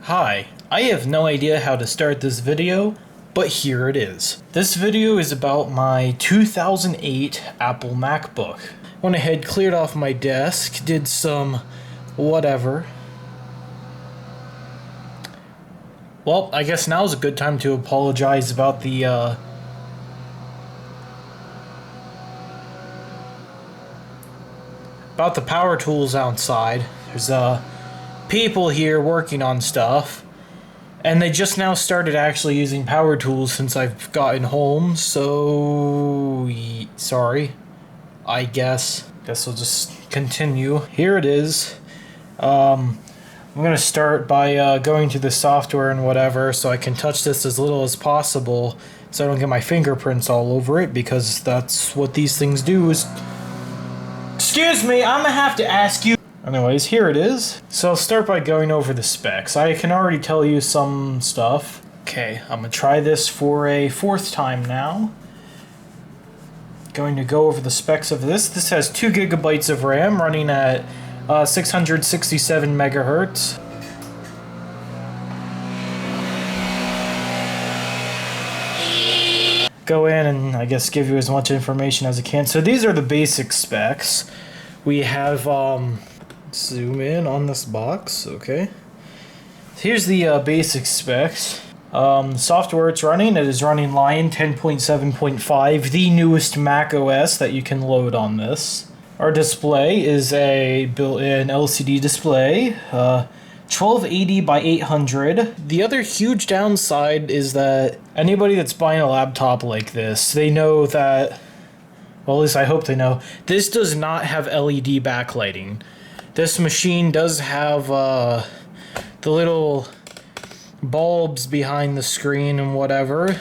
Hi, I have no idea how to start this video, but here it is. This video is about my 2008 Apple MacBook. Went ahead, cleared off my desk, did some whatever. Well, I guess now's a good time to apologize about the power tools outside. There's people here working on stuff, and they just now started actually using power tools since I've gotten home, so sorry. I guess we'll just continue. Here it is. I'm gonna start by going to the software and whatever, so I can touch this as little as possible so I don't get my fingerprints all over it, because that's what these things do. Excuse me, I'm gonna have to ask you. Anyways, here it is. So I'll start by going over the specs. I can already tell you some stuff. Okay, I'm gonna try this for a fourth time now. Going to go over the specs of this. This has 2 gigabytes of RAM running at 667 megahertz. Go in and I guess give you as much information as I can. So these are the basic specs. We have zoom in on this box, okay. Here's the basic specs. Software it's running, it is running Lion 10.7.5, the newest Mac OS that you can load on this. Our display is a built-in LCD display, 1280 by 800. The other huge downside is that anybody that's buying a laptop like this, they know that, well, at least I hope they know, this does not have LED backlighting. This machine does have the little bulbs behind the screen and whatever.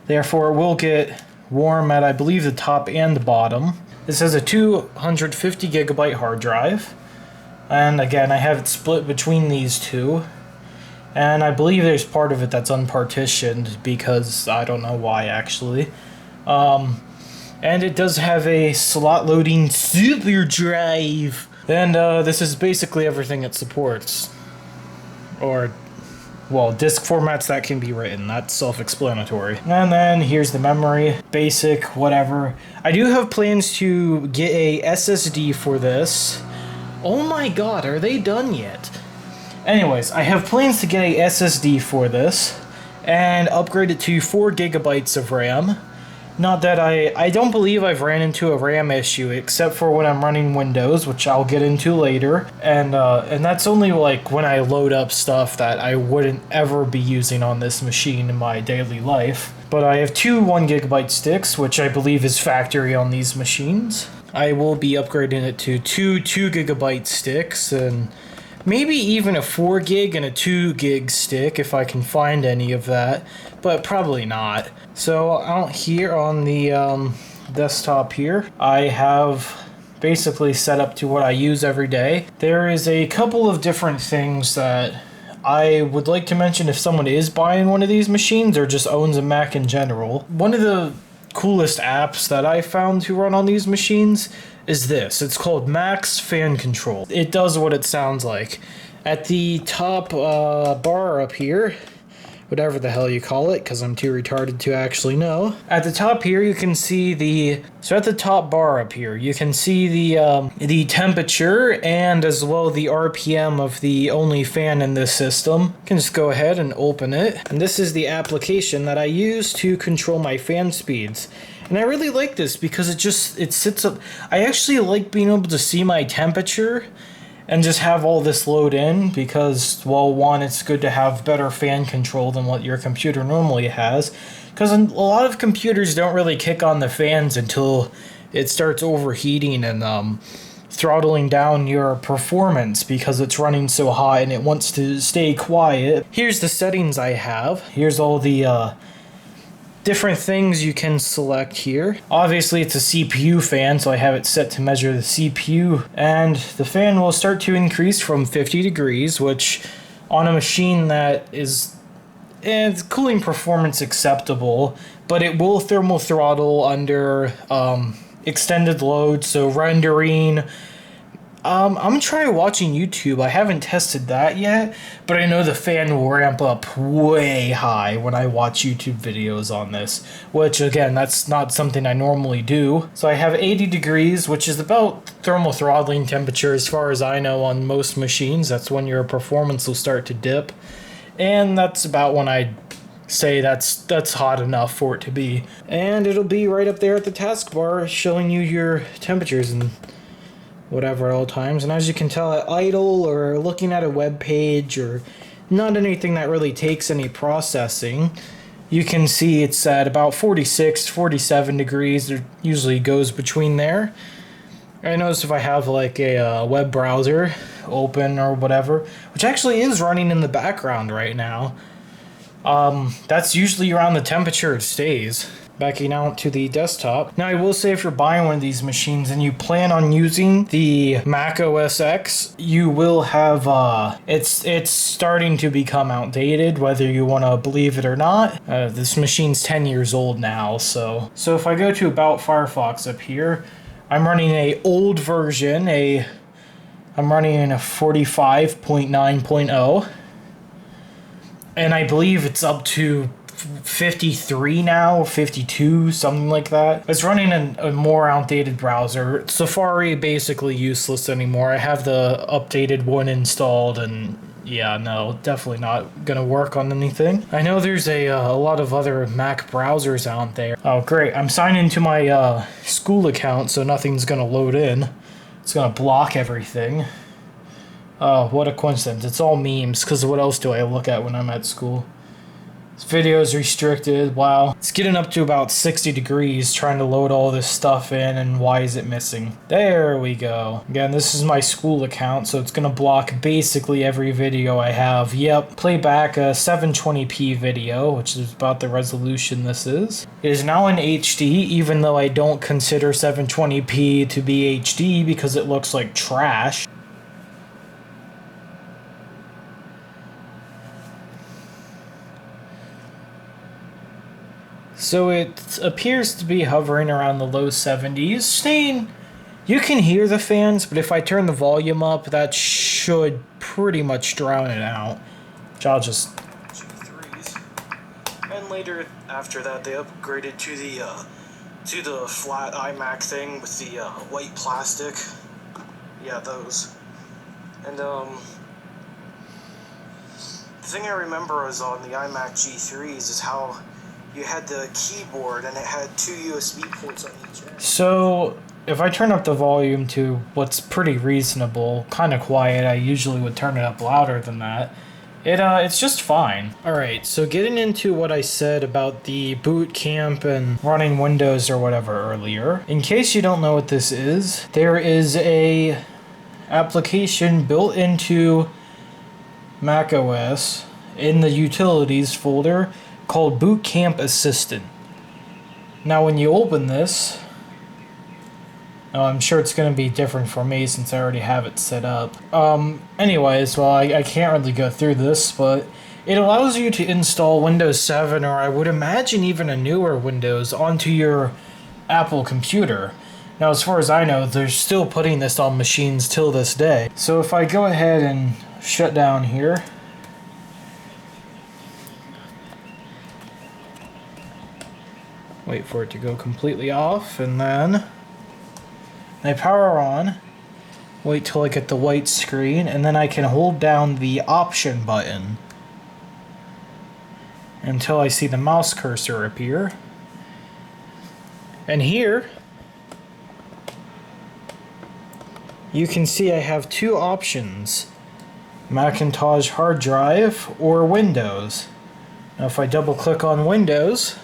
Therefore, it will get warm at, I believe, the top and the bottom. This has a 250 gigabyte hard drive. And again, I have it split between these two. And I believe there's part of it that's unpartitioned because I don't know why, actually. And it does have a slot loading super drive. And this is basically everything it supports. Or, well, disk formats that can be written. That's self-explanatory. And then here's the memory. Basic, whatever. I do have plans to get a SSD for this. Oh my god, are they done yet? Anyways, I have plans to get a SSD for this and upgrade it to 4 gigabytes of RAM. Not that I don't believe I've ran into a RAM issue, except for when I'm running Windows, which I'll get into later. And that's only like when I load up stuff that I wouldn't ever be using on this machine in my daily life. But I have 2 1 gigabyte sticks, which I believe is factory on these machines. I will be upgrading it to 2 gigabyte sticks, and maybe even a 4 gig and a 2 gig stick if I can find any of that, but probably not. So out here on the desktop here, I have basically set up to what I use every day. There is a couple of different things that I would like to mention if someone is buying one of these machines or just owns a Mac in general. One of the coolest apps that I found to run on these machines is this. It's called Mac's Fan Control. It does what it sounds like. At the top bar up here, whatever the hell you call it, because I'm too retarded to actually know. At the top here, you can see at the top bar up here, you can see the temperature and as well the RPM of the only fan in this system. You can just go ahead and open it. And this is the application that I use to control my fan speeds. And I really like this because it sits up. I actually like being able to see my temperature and just have all this load in because, well, one, it's good to have better fan control than what your computer normally has, because a lot of computers don't really kick on the fans until it starts overheating and throttling down your performance because it's running so hot and it wants to stay quiet. Here's the settings I have. Here's all the different things you can select here. Obviously it's a CPU fan, so I have it set to measure the CPU, and the fan will start to increase from 50 degrees, which on a machine that is cooling performance acceptable, but it will thermal throttle under extended load, so rendering, I'm gonna try watching YouTube. I haven't tested that yet, but I know the fan will ramp up way high when I watch YouTube videos on this, which again, that's not something I normally do. So I have 80 degrees, which is about thermal throttling temperature as far as I know on most machines. That's when your performance will start to dip. And that's about when I say that's hot enough for it to be. And it'll be right up there at the taskbar showing you your temperatures and whatever at all times. And as you can tell, at idle or looking at a web page or not anything that really takes any processing, you can see it's at about 46, 47 degrees. It usually goes between there. I notice if I have like a web browser open or whatever, which actually is running in the background right now, that's usually around the temperature it stays. Backing out to the desktop. Now I will say if you're buying one of these machines and you plan on using the Mac OS X, you will have, it's starting to become outdated whether you want to believe it or not. This machine's 10 years old now, so if I go to About Firefox up here, I'm running a old version, I'm running a 45.9.0, and I believe it's up to 53 now, 52, something like that. It's running a more outdated browser. Safari basically useless anymore. I have the updated one installed, and yeah, no, definitely not gonna work on anything. I know there's a lot of other Mac browsers out there. Oh great, I'm signed into my school account, so nothing's gonna load in. It's gonna block everything. Oh, what a coincidence. It's all memes, because what else do I look at when I'm at school? This video is restricted. Wow. It's getting up to about 60 degrees trying to load all this stuff in, and why is it missing? There we go. Again, this is my school account, so it's going to block basically every video I have. Yep. Play back a 720p video, which is about the resolution this is. It is now in HD, even though I don't consider 720p to be HD because it looks like trash. So it appears to be hovering around the low 70s, staying... You can hear the fans, but if I turn the volume up, that should pretty much drown it out. Which I'll just... G3s. And later, after that, they upgraded to the flat iMac thing with the white plastic. Yeah, those. And, the thing I remember was on the iMac G3s is how you had the keyboard and it had 2 USB ports on each end. So if I turn up the volume to what's pretty reasonable, kind of quiet, I usually would turn it up louder than that. It's just fine. Alright, so getting into what I said about the boot camp and running Windows or whatever earlier. In case you don't know what this is, there is a application built into macOS in the utilities folder called Bootcamp Assistant. Now when you open this, I'm sure it's going to be different for me since I already have it set up. Anyways, well, I can't really go through this, but it allows you to install Windows 7, or I would imagine even a newer Windows, onto your Apple computer. Now, as far as I know, they're still putting this on machines till this day. So if I go ahead and shut down here, wait for it to go completely off, and then I power on, wait till I get the white screen, and then I can hold down the option button until I see the mouse cursor appear. And here you can see I have 2 options: Macintosh hard drive or Windows. Now if I double click on Windows,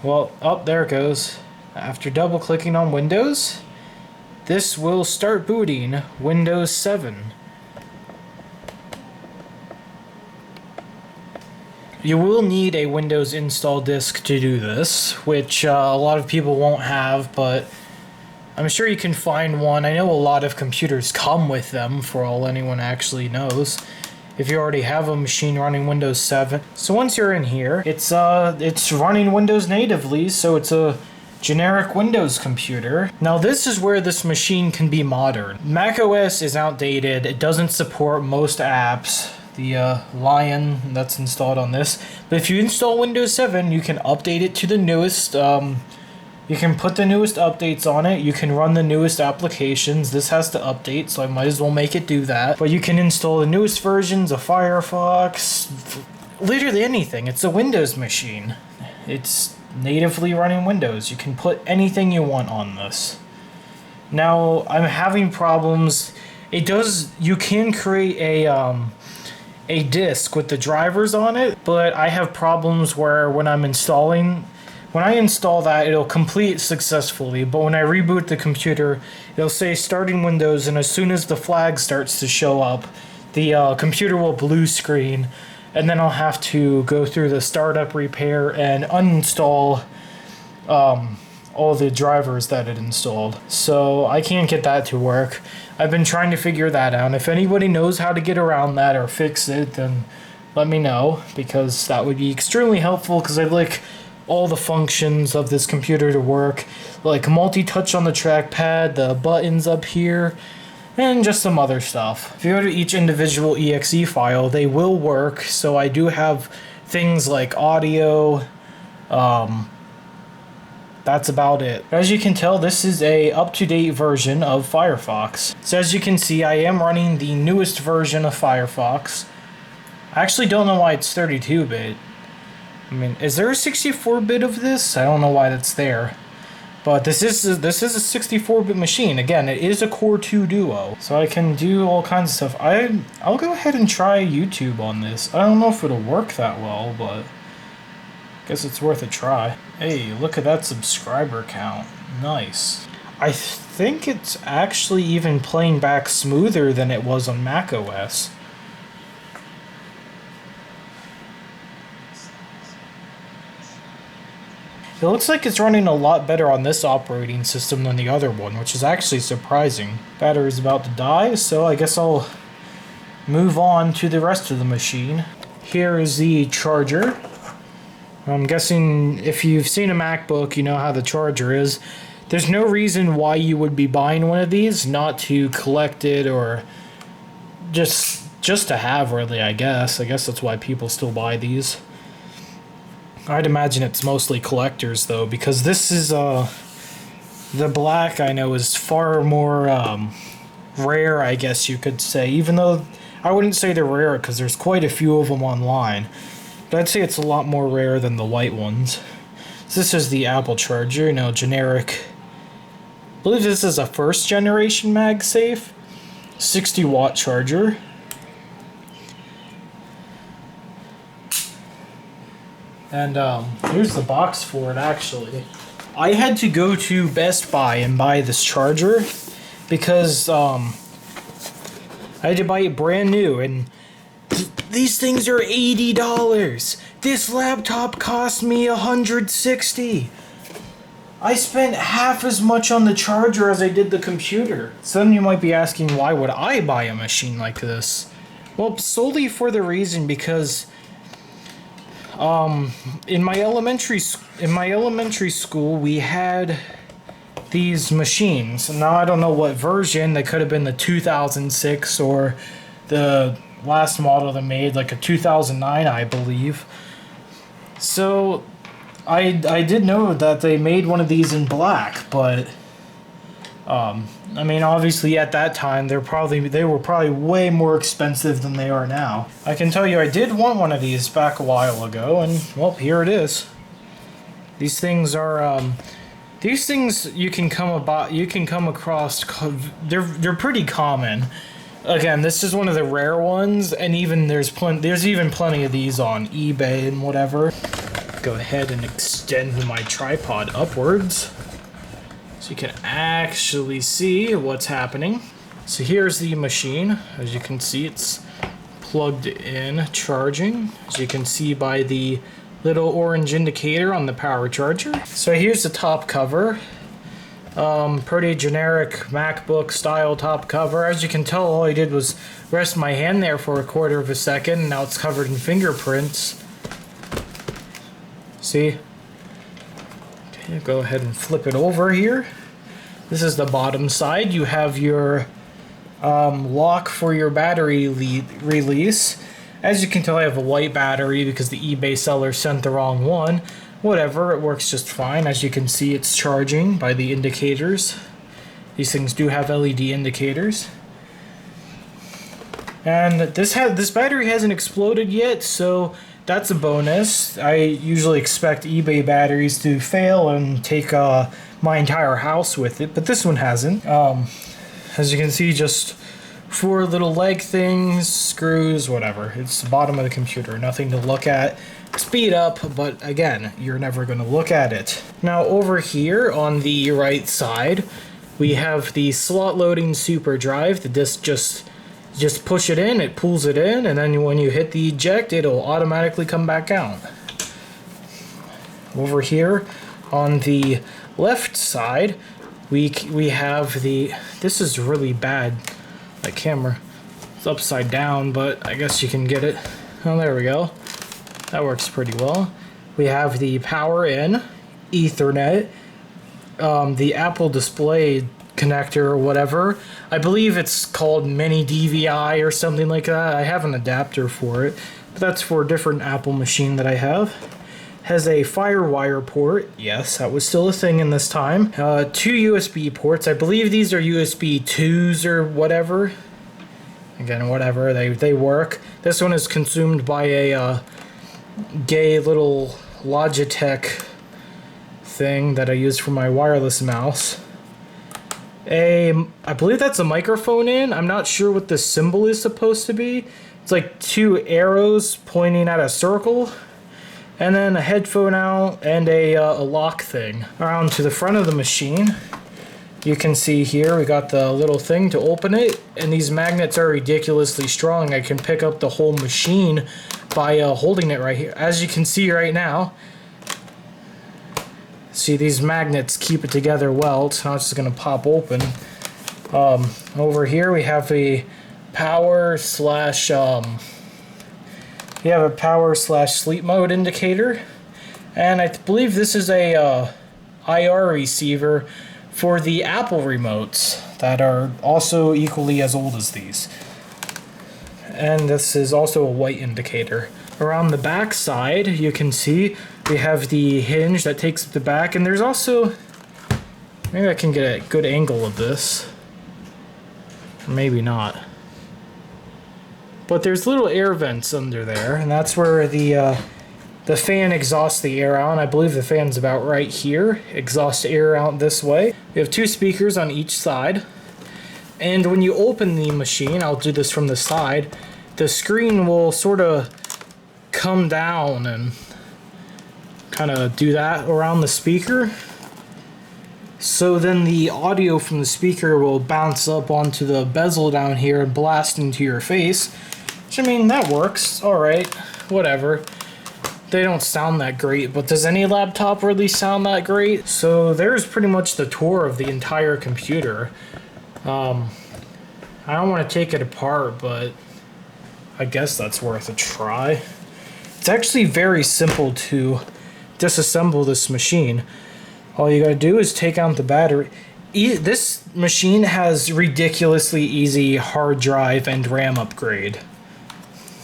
well, oh, there it goes. After double clicking on Windows, this will start booting Windows 7. You will need a Windows install disk to do this, which a lot of people won't have, but I'm sure you can find one. I know a lot of computers come with them, for all anyone actually knows. if you already have a machine running Windows 7. So once you're in here, it's running Windows natively, so it's a generic Windows computer. Now this is where this machine can be modern. macOS is outdated. It doesn't support most apps. The Lion that's installed on this. But if you install Windows 7, you can update it to the newest. You can put the newest updates on it. You can run the newest applications. This has to update, so I might as well make it do that. But you can install the newest versions of Firefox. Literally anything. It's a Windows machine. It's natively running Windows. You can put anything you want on this. Now, I'm having problems. You can create a disk with the drivers on it, but I have problems where when I install that, it'll complete successfully, but when I reboot the computer, it'll say starting Windows, and as soon as the flag starts to show up, the computer will blue screen, and then I'll have to go through the startup repair and uninstall all the drivers that it installed. So I can't get that to work. I've been trying to figure that out. If anybody knows how to get around that or fix it, then let me know, because that would be extremely helpful, because I'd like all the functions of this computer to work, like multi-touch on the trackpad, the buttons up here, and just some other stuff. If you go to each individual exe file, they will work, so I do have things like audio. That's about it. As you can tell, this is a up-to-date version of Firefox. So as you can see, I am running the newest version of Firefox. I actually don't know why it's 32-bit. I mean, is there a 64-bit of this? I don't know why that's there. But this is a 64-bit machine. Again, it is a Core 2 Duo. So I can do all kinds of stuff. I'll go ahead and try YouTube on this. I don't know if it'll work that well, but I guess it's worth a try. Hey, look at that subscriber count. Nice. I think it's actually even playing back smoother than it was on macOS. It looks like it's running a lot better on this operating system than the other one, which is actually surprising. Battery's about to die, so I guess I'll move on to the rest of the machine. Here is the charger. I'm guessing if you've seen a MacBook, you know how the charger is. There's no reason why you would be buying one of these, not to collect it or just to have, really, I guess. I guess that's why people still buy these. I'd imagine it's mostly collectors, though, because this is, the black, I know, is far more, rare, I guess you could say, even though I wouldn't say they're rare, because there's quite a few of them online, but I'd say it's a lot more rare than the white ones. So this is the Apple charger, you know, generic. I believe this is a first generation MagSafe, 60-watt charger. And here's the box for it, actually. I had to go to Best Buy and buy this charger because I had to buy it brand new, and these things are $80. This laptop cost me $160. I spent half as much on the charger as I did the computer. So then you might be asking, why would I buy a machine like this? Well, solely for the reason because in my elementary school, we had these machines. Now I don't know what version. They could have been the 2006 or the last model they made, like a 2009, I believe. So I did know that they made one of these in black, but I mean, obviously at that time they were probably way more expensive than they are now. I can tell you, I did want one of these back a while ago, and well, here it is. These things are these things you can come across. They're pretty common. Again, this is one of the rare ones, and even there's even plenty of these on eBay and whatever. Go ahead and extend my tripod upwards so you can actually see what's happening. So here's the machine. As you can see, it's plugged in, charging. As you can see by the little orange indicator on the power charger. So here's the top cover. Pretty generic MacBook style top cover. As you can tell, all I did was rest my hand there for a quarter of a second, and now it's covered in fingerprints. See? Okay, go ahead and flip it over here. This is the bottom side. You have your lock for your battery release. As you can tell, I have a white battery because the eBay seller sent the wrong one. Whatever, it works just fine. As you can see, it's charging by the indicators. These things do have LED indicators. And this battery hasn't exploded yet, so that's a bonus. I usually expect eBay batteries to fail and take my entire house with it, but this one hasn't. As you can see, just 4 little leg things, screws, whatever. It's the bottom of the computer, nothing to look at. Speed up, but again, you're never going to look at it. Now over here on the right side, we have the slot loading super drive. The disk just push it in, it pulls it in, and then when you hit the eject, it'll automatically come back out. Over here on the left side, we have the, this is really bad, that camera. It's upside down, but I guess you can get it. Oh, there we go. That works pretty well. We have the power in, Ethernet, the Apple Display connector or whatever. I believe it's called mini DVI or something like that. I have an adapter for it, but that's for a different Apple machine that I have. Has a FireWire port. Yes, that was still a thing in this time. 2 USB ports. I believe these are USB 2s or whatever. Again, whatever, they work. This one is consumed by a gay little Logitech thing that I use for my wireless mouse. I believe that's a microphone in. I'm not sure what this symbol is supposed to be. It's like 2 arrows pointing at a circle. And then a headphone out and a lock thing. Around to the front of the machine, you can see here we got the little thing to open it, and these magnets are ridiculously strong. I can pick up the whole machine by holding it right here. As you can see right now, see, these magnets keep it together well. It's not just going to pop open. Over here we have a power slash sleep mode indicator, and I believe this is a IR receiver for the Apple remotes that are also equally as old as these. And this is also a white indicator. Around the back side, you can see we have the hinge that takes up the back, and there's also, maybe I can get a good angle of this, or maybe not. But there's little air vents under there, and that's where the fan exhausts the air out. And I believe the fan's about right here. Exhausts air out this way. We have 2 speakers on each side. And when you open the machine, I'll do this from the side, the screen will sort of come down and kind of do that around the speaker. So then the audio from the speaker will bounce up onto the bezel down here and blast into your face. Which, I mean, that works. Alright, whatever. They don't sound that great, but does any laptop really sound that great? So there's pretty much the tour of the entire computer. I don't want to take it apart, but I guess that's worth a try. It's actually very simple to disassemble this machine. All you gotta do is take out the battery. This machine has ridiculously easy hard drive and RAM upgrade.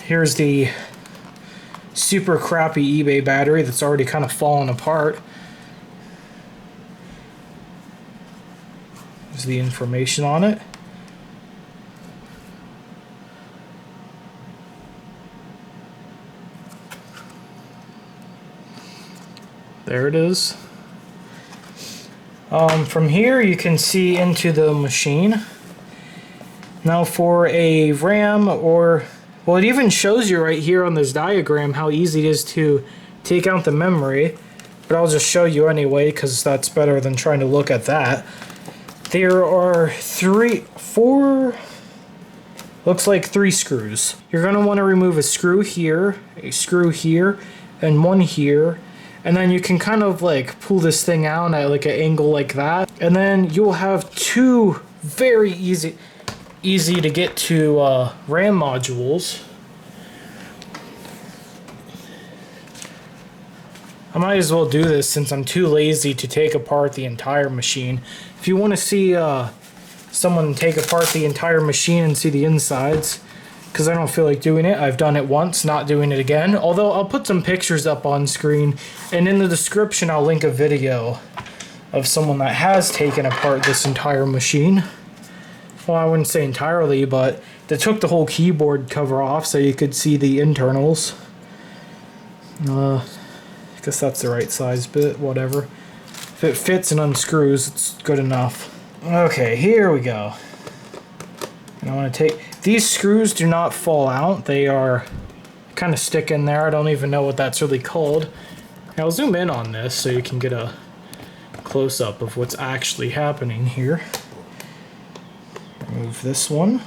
Here's the super crappy eBay battery that's already kind of fallen apart. There's the information on it. There it is. From here you can see into the machine. Now for a RAM, or well, it even shows you right here on this diagram how easy it is to take out the memory, but I'll just show you anyway because that's better than trying to look at that. There are 3 screws. You're going to want to remove a screw here, and one here, And then you can kind of like pull this thing out at like an angle like that. And then you'll have two very easy to get to RAM modules. I might as well do this since I'm too lazy to take apart the entire machine. If you want to see someone take apart the entire machine and see the insides, because I don't feel like doing it, I've done it once, not doing it again. Although I'll put some pictures up on screen, and in the description I'll link a video of someone that has taken apart this entire machine. Well, I wouldn't say entirely, but they took the whole keyboard cover off so you could see the internals. I guess that's the right size bit, whatever. If it fits and unscrews, it's good enough. Okay, here we go. And I want to take... These screws do not fall out. They are kind of stick in there. I don't even know what that's really called. I'll zoom in on this so you can get a close-up of what's actually happening here. Remove this one.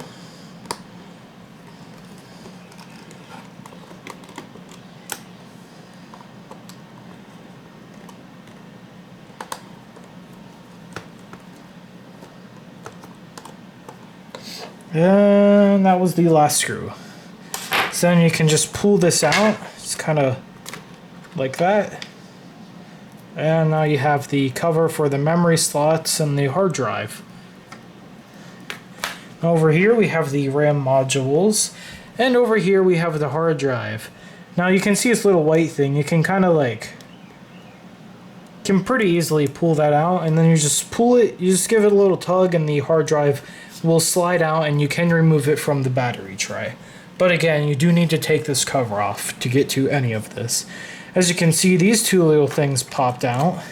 And that was the last screw. So then you can just pull this out. It's kind of like that. And now you have the cover for the memory slots and the hard drive. Over here we have the RAM modules. And over here we have the hard drive. Now you can see this little white thing. You can kind of like... can pretty easily pull that out. And then you just pull it. You just give it a little tug and the hard drive will slide out, and you can remove it from the battery tray. But again, you do need to take this cover off to get to any of this. As you can see, these two little things popped out,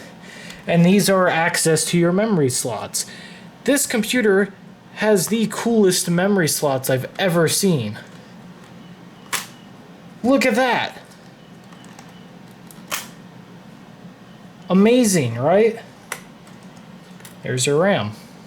and these are access to your memory slots. This computer has the coolest memory slots I've ever seen. Look at that! Amazing, right? There's your RAM.